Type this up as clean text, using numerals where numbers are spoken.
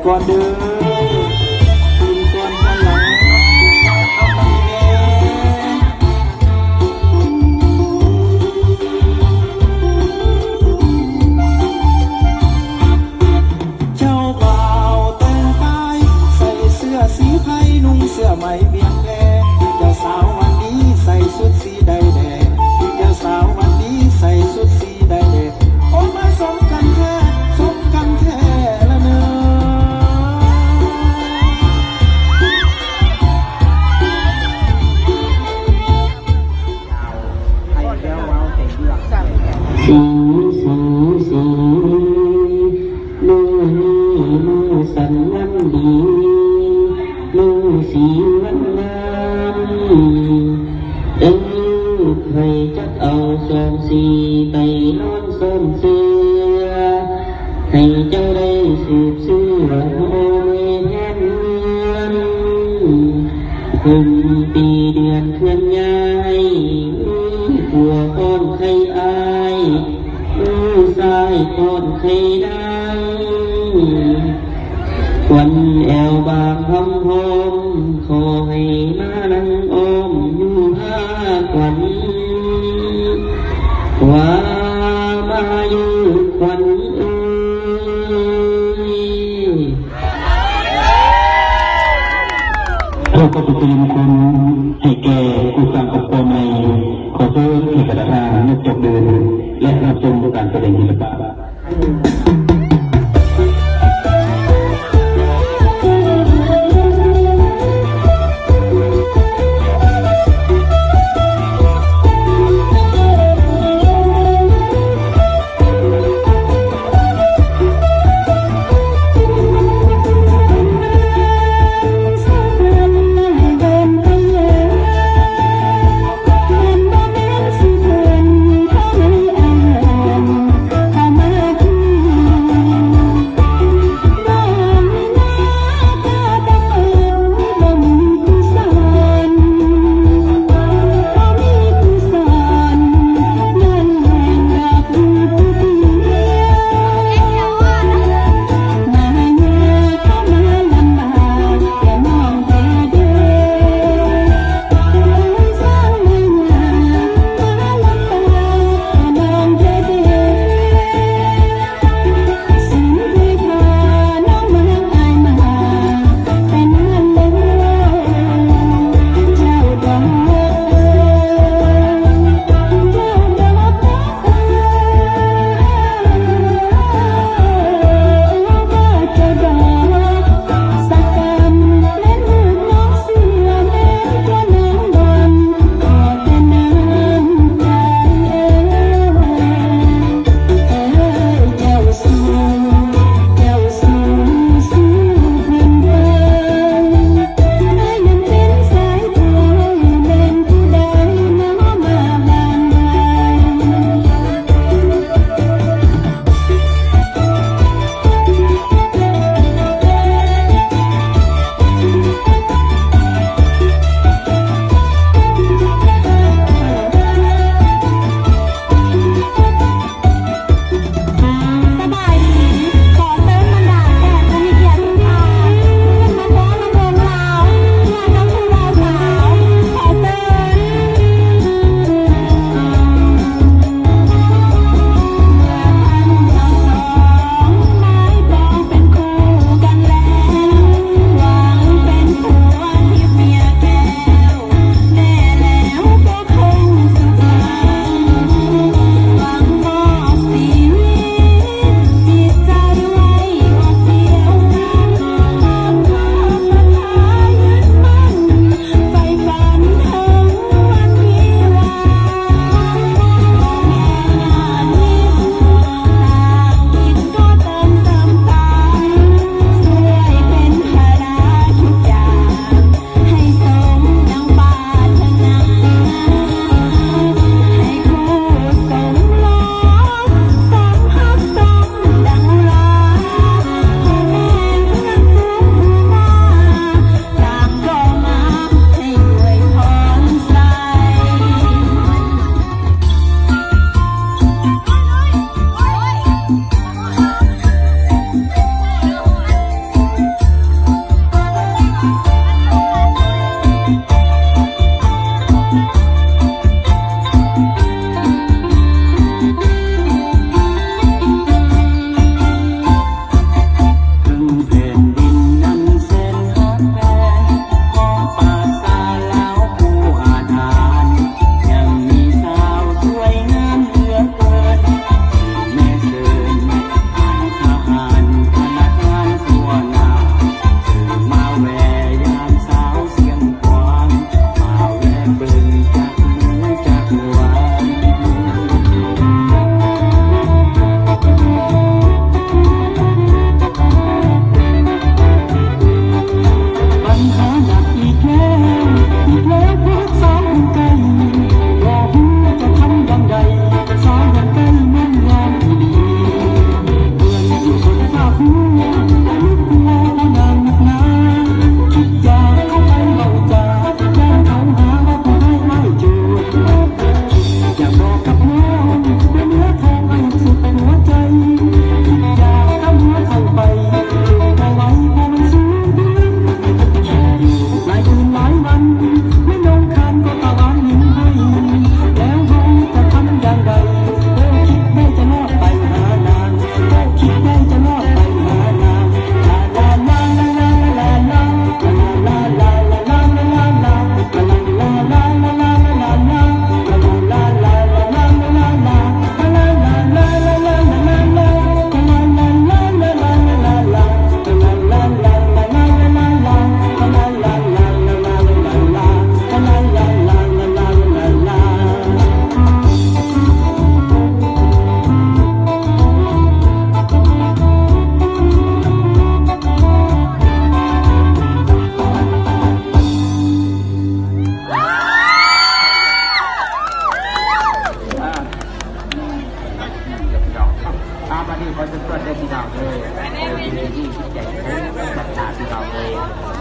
ก่อนเด้อคืนก่อนกันหลังเจ้าบ่าวแต่งกายใส่เสื้อสีไทยนุ่งเสื้อไหมเบียงแพเจ้าสาววันนี้ใส่ชุดสีใดแดงเจ้าสาววันนี้ใส่ชุดสีใดแดงโอ้มาสมกันแท้สมกันแท้ละเนอสีสีสีมือนี้มือสันน้ำดีมือสีวันงามให้จักเอาสองสีไปนอนส้มเสือให้เจ้าได้สืบเสื้อโอเวแห่งเมืองคุมปีเดือนเคลื่อนย้ายหัวก้อนไข่อายมือซ้ายก้อนไข่ดังควันแอวบางคำพมขอให้มานั่งอ้อมอยู่ห้าควันว่ามาอยู่ควันเราก็จะเป็นคนให้แก่ผู้สร้างครอบครัวใหม่ขอเชิญเอกราชนักจบเดินและรับชมการแสดงศิลปะHãy subscribe cho kênh Ghiền Mì Gõ để không bỏ lỡ ขอสุดๆได้พี่น้องเลยที่ที่ใจผมศรัทธาพี่น้องเลย